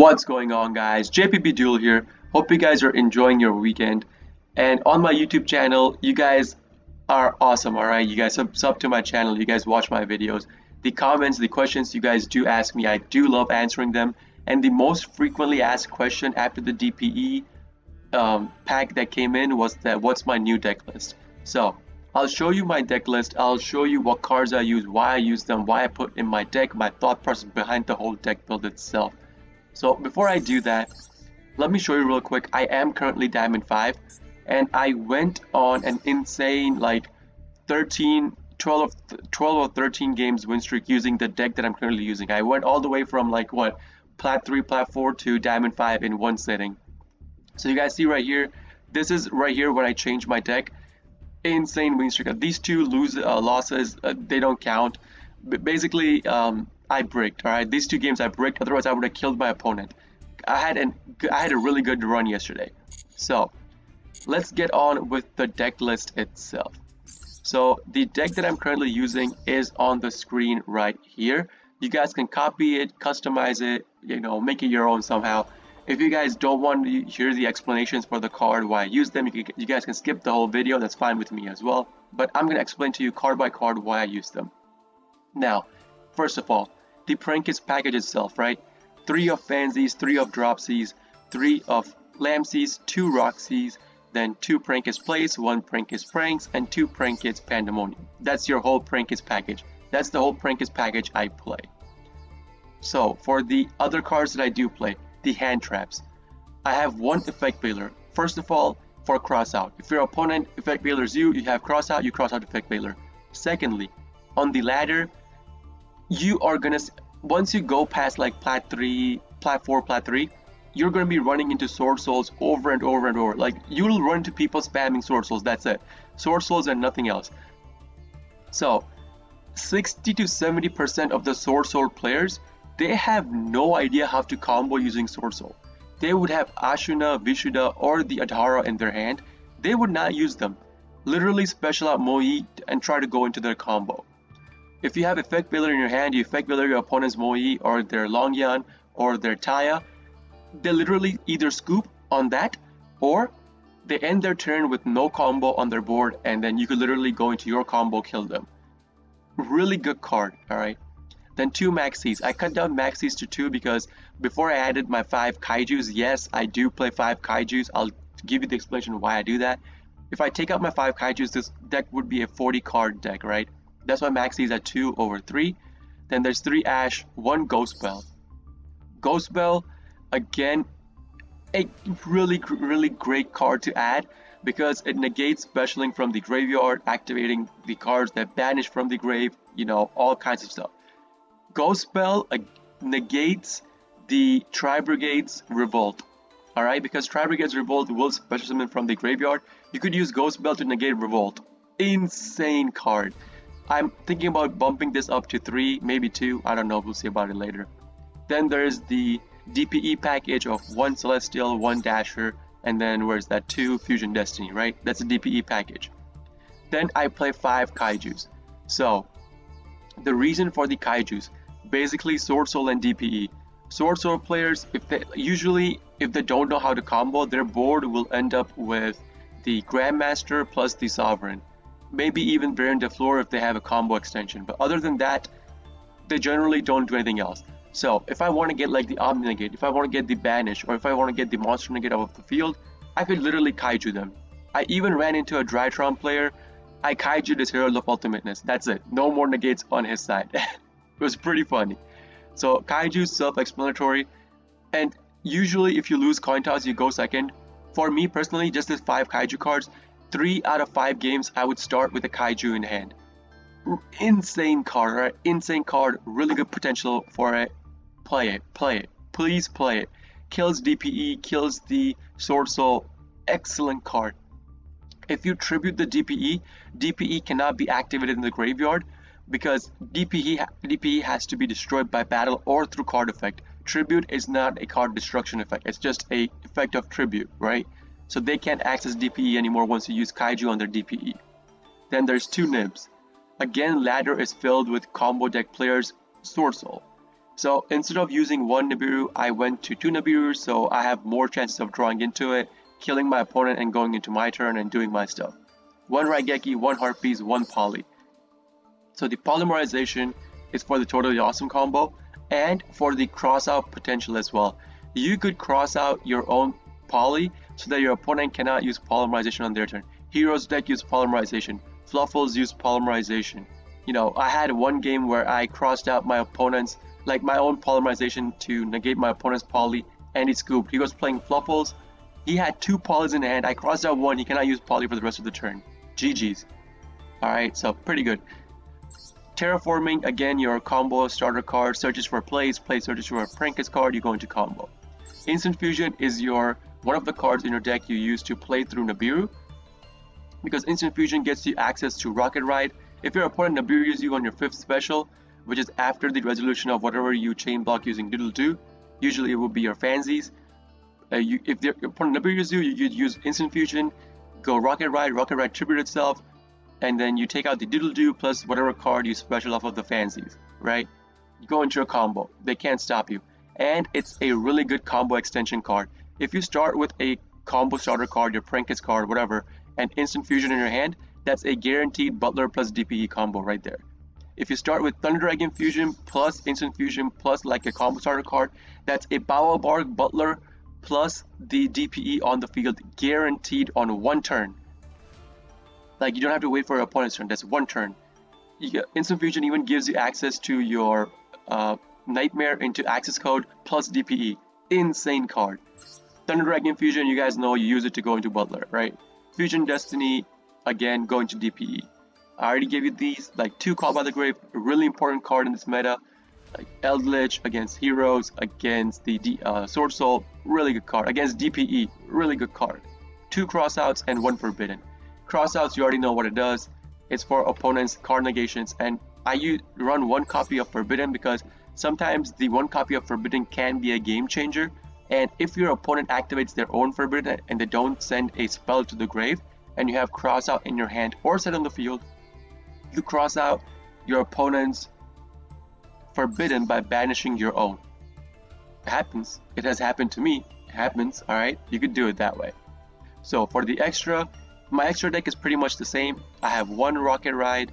What's going on, guys? JPB Duel here. Hope you guys are enjoying your weekend. And on my YouTube channel, you guys are awesome, alright? You guys sub to my channel, you guys watch my videos. The comments, the questions you guys do ask me, I do love answering them. And the most frequently asked question after the DPE pack that came in was that what's my new deck list? So I'll show you my deck list. I'll show you what cards I use, why I use them, why I put in my deck, my thought process behind the whole deck build itself. So before I do that, let me show you real quick. I am currently Diamond 5 and I went on an insane like 12 or 13 games win streak using the deck that I'm currently using. I went all the way from like what, Plat 3, Plat 4 to Diamond 5 in one sitting. So you guys see right here, this is right here when I changed my deck. Insane win streak. These two losses, they don't count. But basically, I bricked. All right, these two games I bricked. Otherwise, I would have killed my opponent. I had a really good run yesterday. So let's get on with the deck list itself. So the deck that I'm currently using is on the screen right here. You guys can copy it, customize it, make it your own somehow. If you guys don't want to hear the explanations for the card, why I use them, you guys can skip the whole video. That's fine with me as well. But I'm going to explain to you card by card why I use them. Now, first of all, the Prankist package itself, right? 3 of Fansies, 3 of Dropsies, 3 of Lamsies, 2 Roxies, then 2 Prankist Plays, 1 Prankist Pranks, and 2 Prankist Pandemonium. That's your whole Prankist package. That's the whole Prankist package I play. So, for the other cards that I do play, the hand traps, I have 1 effect veiler. First of all, for cross out. If your opponent effect veilers you have cross out, you cross out effect veiler. Secondly, on the ladder, you are gonna, once you go past like Plat 3, Plat 4, Plat 3, you're gonna be running into Sword Souls over and over and over. Like, you'll run into people spamming Sword Souls, that's it. Sword Souls and nothing else. So 60 to 70% of the Sword Soul players, they have no idea how to combo using Sword Soul. They would have Ashuna, Vishuddha, or the Adhara in their hand. They would not use them. Literally special out Moe and try to go into their combo. If you have effect veiler in your hand, you effect veiler your opponent's Moe or their Longyan or their Taya, they literally either scoop on that or they end their turn with no combo on their board, and then you could literally go into your combo, kill them. Really good card, alright? Then 2 Maxis. I cut down Maxis to 2 because before I added my 5 Kaijus, yes, I do play 5 Kaijus. I'll give you the explanation why I do that. If I take out my 5 Kaijus, this deck would be a 40 card deck, right? That's why Maxi is at 2 over 3. Then there's 3 Ash, 1 Ghost Bell. Ghost Bell, again, a really great card to add because it negates specialing from the graveyard, activating the cards that banish from the grave, all kinds of stuff. Ghost Bell negates the Tri-Brigade's Revolt. Alright, because Tri-Brigade's Revolt will special summon from the graveyard. You could use Ghost Bell to negate Revolt. Insane card. I'm thinking about bumping this up to 3, maybe 2, I don't know, we'll see about it later. Then there's the DPE package of 1 Celestial, 1 Dasher, and then where's that, 2 Fusion Destiny, right? That's a DPE package. Then I play 5 Kaijus. So, the reason for the Kaijus, basically Sword Soul and DPE. Sword Soul players, if they don't know how to combo, their board will end up with the Grandmaster plus the Sovereign. Maybe even Baron de Fleur if they have a combo extension, but other than that, they generally don't do anything else. So if I want to get like the Omni Negate, if I want to get the Banish, or if I want to get the Monster Negate out of the field, I could literally Kaiju them. I even ran into a Drytron player, I Kaiju'd his Herald of Ultimateness, that's it, no more negates on his side. It was pretty funny. So Kaiju is self-explanatory, and usually if you lose coin toss you go second. For me personally, just these 5 Kaiju cards, 3 out of 5 games I would start with a Kaiju in hand. Insane card, right? Insane card, really good potential for it. Play it, please play it. Kills DPE, kills the Sword Soul, excellent card. If you tribute the DPE cannot be activated in the graveyard because DPE has to be destroyed by battle or through card effect. Tribute is not a card destruction effect, it's just a effect of tribute, right? So they can't access DPE anymore once you use Kaiju on their DPE. Then there's 2 Nibs. Again, ladder is filled with combo deck players, Sword Soul. So instead of using one Nibiru, I went to two Nibirus, so I have more chances of drawing into it, killing my opponent and going into my turn and doing my stuff. One Raigeki, one Harpies, one Poly. So the polymerization is for the totally awesome combo and for the cross out potential as well. You could cross out your own Poly so that your opponent cannot use polymerization on their turn. Heroes deck use polymerization. Fluffles use polymerization. You know, I had one game where I crossed out my opponent's, like my own polymerization to negate my opponent's Poly, and he scooped. He was playing Fluffles. He had two Polys in hand. I crossed out one. He cannot use Poly for the rest of the turn. GG's. Alright, so pretty good. Terraforming, again, your combo starter card searches for plays, play searches for a Prankist card, you go into combo. Instant Fusion is your one of the cards in your deck you use to play through Nibiru, because Instant Fusion gets you access to Rocket Ride. If your opponent Nibirus you on your 5th special, which is after the resolution of whatever you chain block using Doodle Do, usually it will be your Fansies. If your opponent Nibirus you could use Instant Fusion, go Rocket Ride tribute itself, and then you take out the Doodle Do plus whatever card you special off of the Fansies, right? You go into a combo. They can't stop you. And it's a really good combo extension card. If you start with a combo starter card, your Prankist card, whatever, and Instant Fusion in your hand, that's a guaranteed Butler plus DPE combo right there. If you start with Thunder Dragon Fusion plus Instant Fusion plus like a combo starter card, that's a Bow Bark Butler plus the DPE on the field, guaranteed on one turn. Like, you don't have to wait for your opponent's turn, that's one turn. Instant Fusion even gives you access to your Nightmare into access code plus DPE. Insane card. Thunder Dragon Fusion, you guys know you use it to go into Butler, right? Fusion Destiny, again, go into DPE. I already gave you these, like 2 Call by the Grave, a really important card in this meta. Like Eldritch against Heroes, against the Sword Soul, really good card. Against DPE, really good card. 2 Crossouts and 1 Forbidden. Crossouts, you already know what it does. It's for opponents' card negations, and I run 1 copy of Forbidden because sometimes the 1 copy of Forbidden can be a game changer, and if your opponent activates their own Forbidden and they don't send a spell to the grave, and you have Crossout in your hand or set on the field, you cross out your opponent's Forbidden by banishing your own. It happens. It has happened to me. It happens, alright? You could do it that way. So for the extra, my extra deck is pretty much the same. I have 1 Rocket Ride,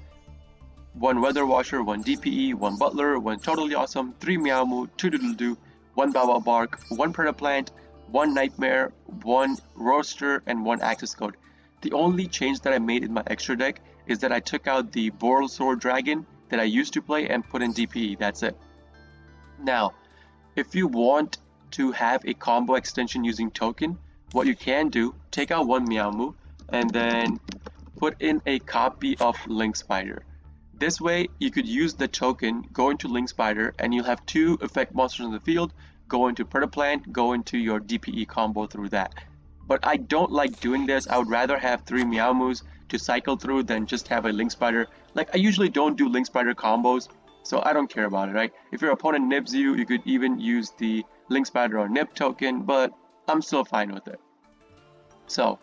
1 Weather Washer, 1 DPE, 1 Butler, 1 Totally Awesome, 3 Meowmoo, 2 Doodle Doo, 1 Baobab Bark, 1 Predator Plant, 1 Nightmare, 1 Roaster, and 1 Access Code. The only change that I made in my extra deck is that I took out the Boral Sword Dragon that I used to play and put in DPE. That's it. Now, if you want to have a combo extension using token, what you can do, take out 1 Meowmoo and then put in a copy of Link Spider. This way, you could use the token, go into Link Spider, and you'll have 2 effect monsters in the field, go into Predator Plant, go into your DPE combo through that. But I don't like doing this. I would rather have 3 Meowmoos to cycle through than just have a Link Spider. Like, I usually don't do Link Spider combos, so I don't care about it, right? If your opponent nibs you, you could even use the Link Spider or nib token, but I'm still fine with it. So,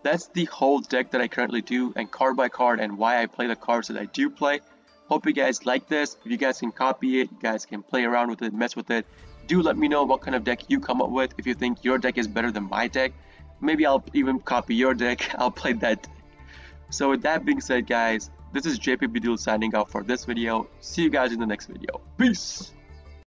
that's the whole deck that I currently do, and card by card, and why I play the cards that I do play. Hope you guys like this. If you guys can copy it, you guys can play around with it, mess with it. Do let me know what kind of deck you come up with. If you think your deck is better than my deck, maybe I'll even copy your deck. I'll play that deck. So with that being said, guys, this is JPB Duel signing out for this video. See you guys in the next video. Peace!